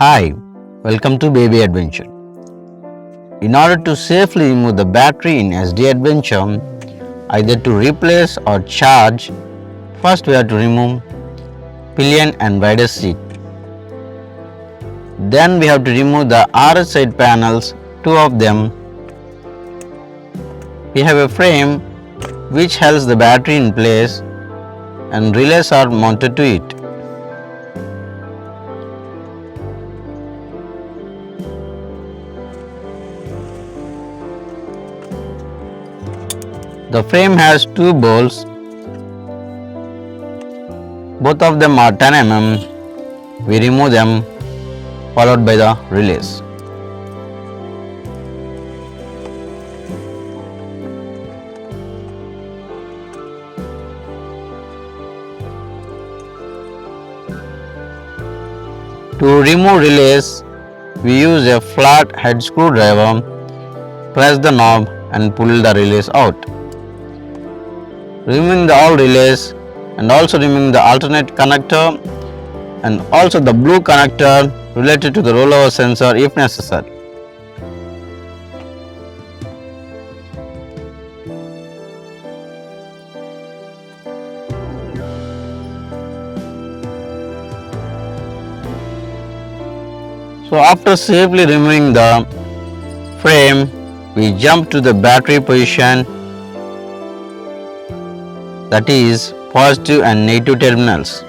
Hi, welcome to Yezdi Adventure. In order to safely remove the battery in Yezdi Adventure, either to replace or charge, first we have to remove pillion and rider seat. Then we have to remove the RS side panels, two of them. We have a frame which holds the battery in place and relays are mounted to it. The frame has two bolts, both of them are 10 mm. We remove them followed by the relays. To remove relays, we use a flat head screwdriver, press the knob and pull the relays out. Removing all relays and also removing the alternate connector and also the blue connector related to the rollover sensor if necessary. So after safely removing the frame, we jump to the battery position, that is positive and negative terminals.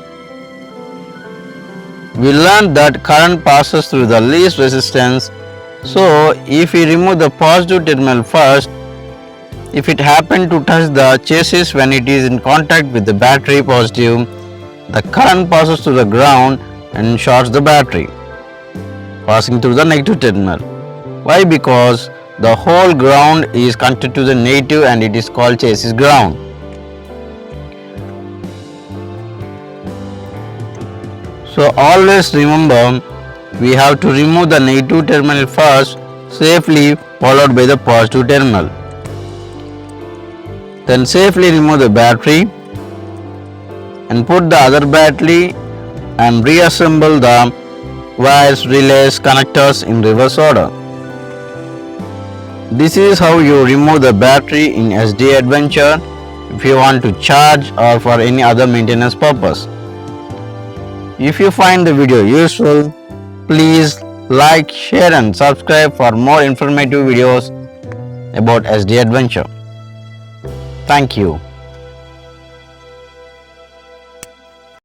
We learned that current passes through the least resistance, so if we remove the positive terminal first, if it happens to touch the chassis when it is in contact with the battery positive, the current passes to the ground and shorts the battery, passing through the negative terminal. Why? Because the whole ground is connected to the negative and it is called chassis ground. So always remember, we have to remove the negative terminal first safely, followed by the positive terminal. Then safely remove the battery and put the other battery and reassemble the wires, relays, connectors in reverse order. This is how you remove the battery in Yezdi Adventure if you want to charge or for any other maintenance purpose. If you find the video useful, please like, share and subscribe for more informative videos about Yezdi Adventure. Thank you.